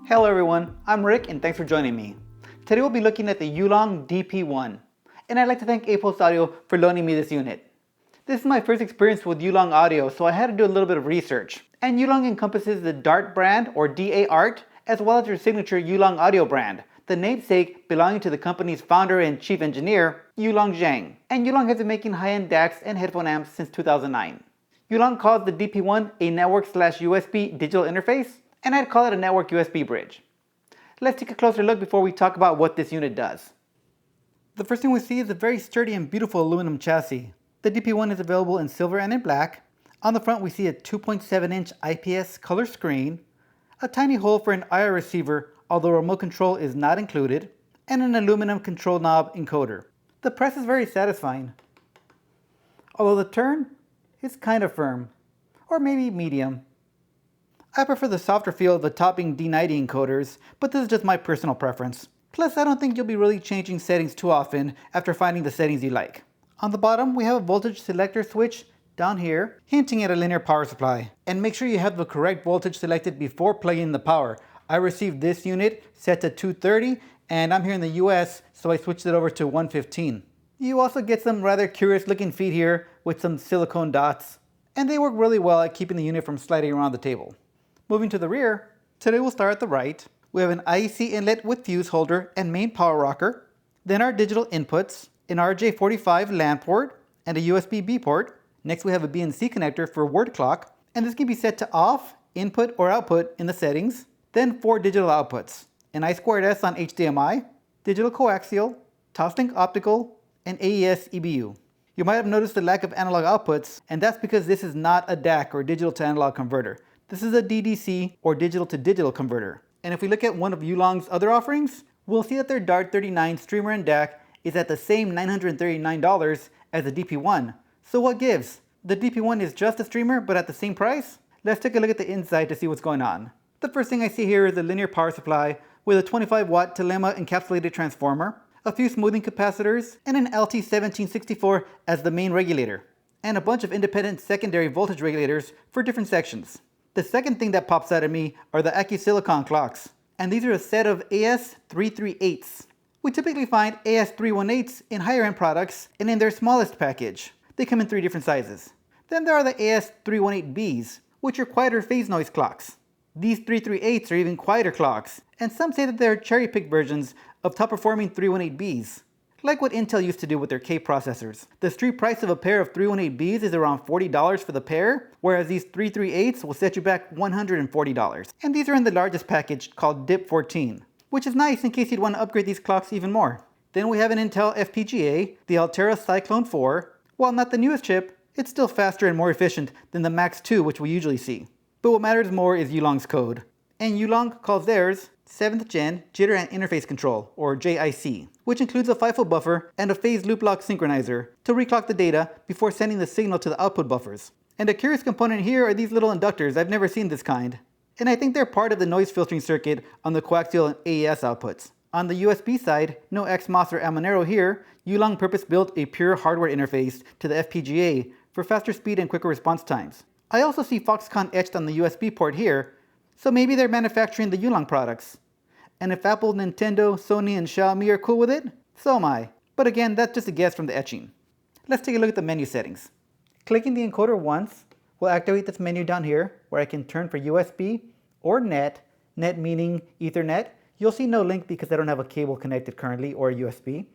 Hello everyone, I'm Rick and thanks for joining me. Today we'll be looking at the Yulong DP1, and I'd like to thank Apost Audio for loaning me this unit. This is my first experience with Yulong audio, so I had to do a little bit of research. And Yulong encompasses the DART brand, or DA Art, as well as their signature Yulong audio brand, the namesake belonging to the company's founder and chief engineer, Yulong Zhang. And Yulong has been making high-end DACs and headphone amps since 2009. Yulong calls the DP1 a network/USB digital interface, and I'd call it a network USB bridge. Let's take a closer look before we talk about what this unit does. The first thing we see is a very sturdy and beautiful aluminum chassis. The DP1 is available in silver and in black. On the front we see a 2.7-inch IPS color screen, a tiny hole for an IR receiver, although remote control is not included, and an aluminum control knob encoder. The press is very satisfying, although the turn is kind of firm, or maybe medium. I prefer the softer feel of the top being D90 encoders, but this is just my personal preference. Plus, I don't think you'll be really changing settings too often after finding the settings you like. On the bottom, we have a voltage selector switch down here, hinting at a linear power supply. And make sure you have the correct voltage selected before plugging in the power. I received this unit set to 230, and I'm here in the US, so I switched it over to 115. You also get some rather curious looking feet here with some silicone dots, and they work really well at keeping the unit from sliding around the table. Moving to the rear, today we'll start at the right. We have an IEC inlet with fuse holder and main power rocker, then our digital inputs, an RJ45 LAN port, and a USB-B port. Next we have a BNC connector for word clock, and this can be set to off, input, or output in the settings. Then 4 digital outputs, an I2S on HDMI, digital coaxial, Toslink optical, and AES EBU. You might have noticed the lack of analog outputs, and that's because this is not a DAC or digital to analog converter. This is a DDC or digital to digital converter. And if we look at one of Yulong's other offerings, we'll see that their DART39 streamer and DAC is at the same $939 as the DP1. So what gives? The DP1 is just a streamer but at the same price? Let's take a look at the inside to see what's going on. The first thing I see here is a linear power supply with a 25-watt Telema encapsulated transformer, a few smoothing capacitors, and an LT1764 as the main regulator, and a bunch of independent secondary voltage regulators for different sections. The second thing that pops out at me are the AccuSilicon clocks, and these are a set of AS338s. We typically find AS318s in higher end products and in their smallest package. They come in 3 different sizes. Then there are the AS318Bs, which are quieter phase noise clocks. These 338s are even quieter clocks, and some say that they're cherry-picked versions of top-performing 318Bs, like what Intel used to do with their K processors. The street price of a pair of 318Bs is around $40 for the pair, whereas these 338s will set you back $140. And these are in the largest package called DIP14, which is nice in case you'd want to upgrade these clocks even more. Then we have an Intel FPGA, the Altera Cyclone 4. While not the newest chip, it's still faster and more efficient than the Max 2, which we usually see. But what matters more is Yulong's code. And Yulong calls theirs 7th Gen Jitter and Interface Control, or JIC, which includes a FIFO buffer and a phase loop lock synchronizer to reclock the data before sending the signal to the output buffers. And a curious component here are these little inductors. I've never seen this kind. And I think they're part of the noise filtering circuit on the coaxial and AES outputs. On the USB side, no XMOS or Amonero here. Yulong purpose-built a pure hardware interface to the FPGA for faster speed and quicker response times. I also see Foxconn etched on the USB port here, so maybe they're manufacturing the Yulong products. And if Apple, Nintendo, Sony, and Xiaomi are cool with it, so am I. But again, that's just a guess from the etching. Let's take a look at the menu settings. Clicking the encoder once will activate this menu down here, where I can turn for USB or net meaning Ethernet. You'll see no link because I don't have a cable connected currently, or a USB.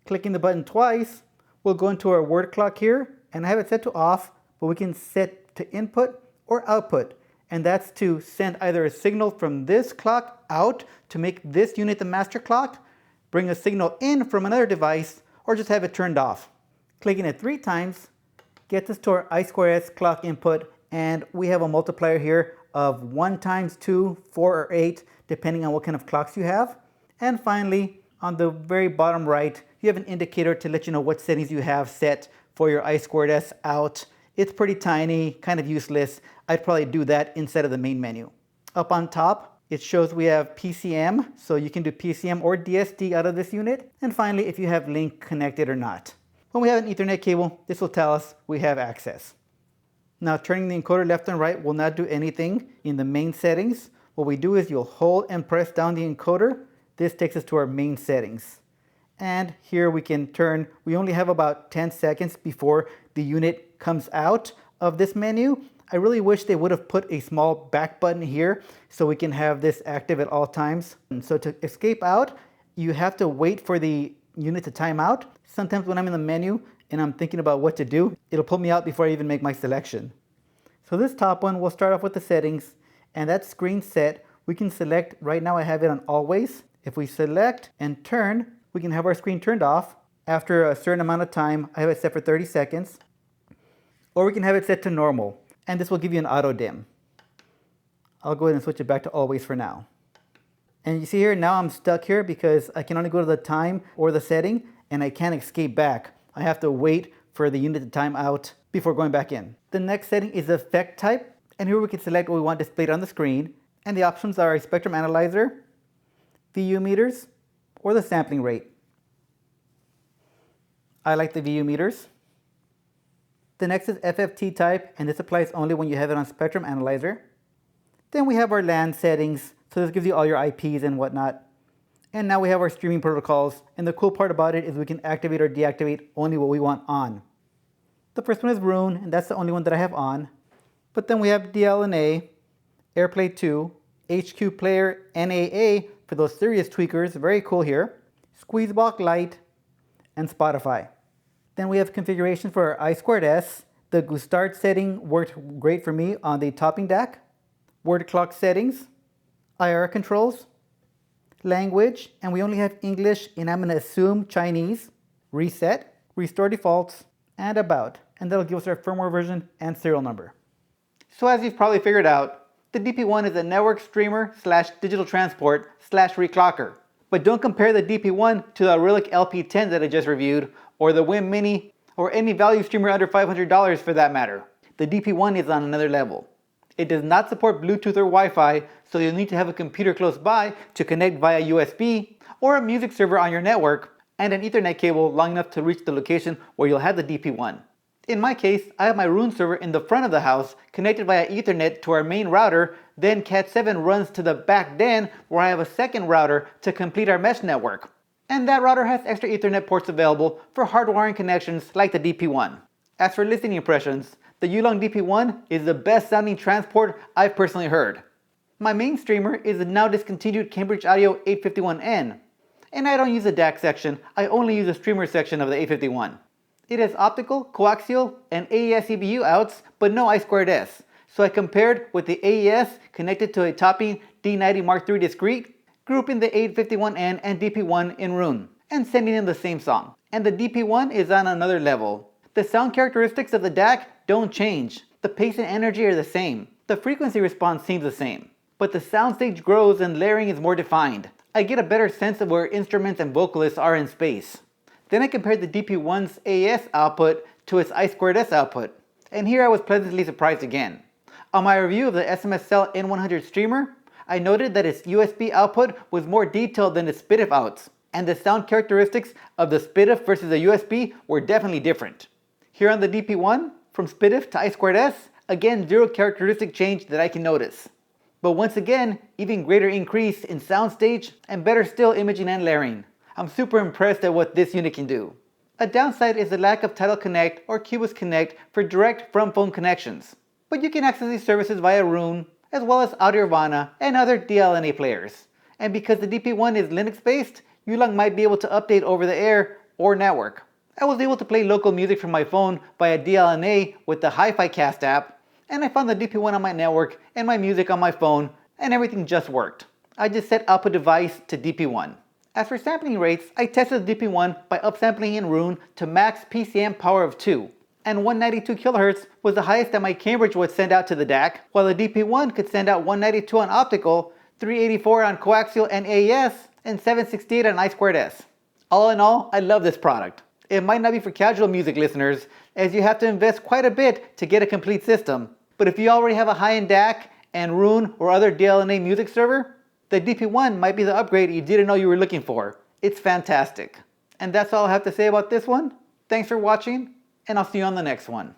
Clicking the button twice will go into our word clock here, and I have it set to off, but we can set to input or output. And that's to send either a signal from this clock out to make this unit the master clock, bring a signal in from another device, or just have it turned off. Clicking it 3 times gets us to our I2S clock input, and we have a multiplier here of 1 times 2, 4, or 8, depending on what kind of clocks you have. And finally, on the very bottom right, you have an indicator to let you know what settings you have set for your I2S out. It's pretty tiny, kind of useless. I'd probably do that instead of the main menu. Up on top, it shows we have PCM, so you can do PCM or DSD out of this unit. And finally, if you have link connected or not. When we have an Ethernet cable, this will tell us we have access. Now turning the encoder left and right will not do anything in the main settings. what we do is you'll hold and press down the encoder. This takes us to our main settings. And here we can turn, we only have about 10 seconds before the unit comes out of this menu. I really wish they would have put a small back button here so we can have this active at all times. And so to escape out, you have to wait for the unit to time out. Sometimes when I'm in the menu and I'm thinking about what to do, it'll pull me out before I even make my selection. So this top one, we'll start off with the settings, and that's screen set. We can select, right now I have it on always. If we select and turn, we can have our screen turned off. After a certain amount of time, I have it set for 30 seconds. Or we can have it set to normal, and this will give you an auto dim. I'll go ahead and switch it back to always for now. And you see here, now I'm stuck here because I can only go to the time or the setting, and I can't escape back. I have to wait for the unit to time out before going back in. The next setting is effect type, and here we can select what we want displayed on the screen. And the options are a spectrum analyzer, VU meters, or the sampling rate. I like the VU meters. The next is FFT type, and this applies only when you have it on spectrum analyzer. Then we have our LAN settings, so this gives you all your IPs and whatnot. And now we have our streaming protocols, and the cool part about it is we can activate or deactivate only what we want on. The first one is Roon, and that's the only one that I have on. But then we have DLNA, AirPlay 2, HQ Player, NAA for those serious tweakers, very cool here, Squeezebox Lite, and Spotify. Then we have configuration for our I2S. The Gustard setting worked great for me on the topping DAC. Word clock settings, IR controls, language, and we only have English, and I'm going to assume Chinese, reset, restore defaults, and about. And that'll give us our firmware version and serial number. So as you've probably figured out, the DP1 is a network streamer / digital transport / reclocker. But don't compare the DP1 to the Relic LP10 that I just reviewed, or the WIM Mini, or any value streamer under $500 for that matter. The DP1 is on another level. It does not support Bluetooth or Wi-Fi, so you'll need to have a computer close by to connect via USB, or a music server on your network, and an Ethernet cable long enough to reach the location where you'll have the DP1. In my case, I have my Roon server in the front of the house, connected via Ethernet to our main router, then Cat7 runs to the back den where I have a second router to complete our mesh network. And that router has extra Ethernet ports available for hardwiring connections like the DP1. As for listening impressions, the Yulong DP1 is the best sounding transport I've personally heard. My main streamer is the now discontinued Cambridge Audio 851N, and I don't use the DAC section, I only use the streamer section of the 851. It has optical, coaxial, and AES EBU outs, but no I2S. So I compared with the AES connected to a topping D90 Mark III discrete, grouping the 851N and DP1 in Roon, and sending in the same song. And the DP1 is on another level. The sound characteristics of the DAC don't change. The pace and energy are the same. The frequency response seems the same. But the soundstage grows and layering is more defined. I get a better sense of where instruments and vocalists are in space. Then I compared the DP1's AES output to its I2S output, and here I was pleasantly surprised again. On my review of the SMSL N100 streamer, I noted that its USB output was more detailed than its SPDIF outs, and the sound characteristics of the SPDIF versus the USB were definitely different. Here on the DP1, from SPDIF to I2S, again zero characteristic change that I can notice. But once again, even greater increase in soundstage and better still imaging and layering. I'm super impressed at what this unit can do. A downside is the lack of Tidal Connect or Cubus Connect for direct from phone connections. But you can access these services via Roon, as well as Audiorvana and other DLNA players. And because the DP1 is Linux based, Yulong might be able to update over the air or network. I was able to play local music from my phone via DLNA with the Hi-Fi Cast app, and I found the DP1 on my network and my music on my phone, and everything just worked. I just set output device to DP1. As for sampling rates, I tested the DP1 by upsampling in Roon to max PCM power of 2, and 192 kHz was the highest that my Cambridge would send out to the DAC, while the DP1 could send out 192 on optical, 384 on coaxial and AES, and 768 on I2S. All in all, I love this product. It might not be for casual music listeners, as you have to invest quite a bit to get a complete system, but if you already have a high-end DAC and Roon or other DLNA music server, the DP1 might be the upgrade you didn't know you were looking for. It's fantastic. And that's all I have to say about this one. Thanks for watching, and I'll see you on the next one.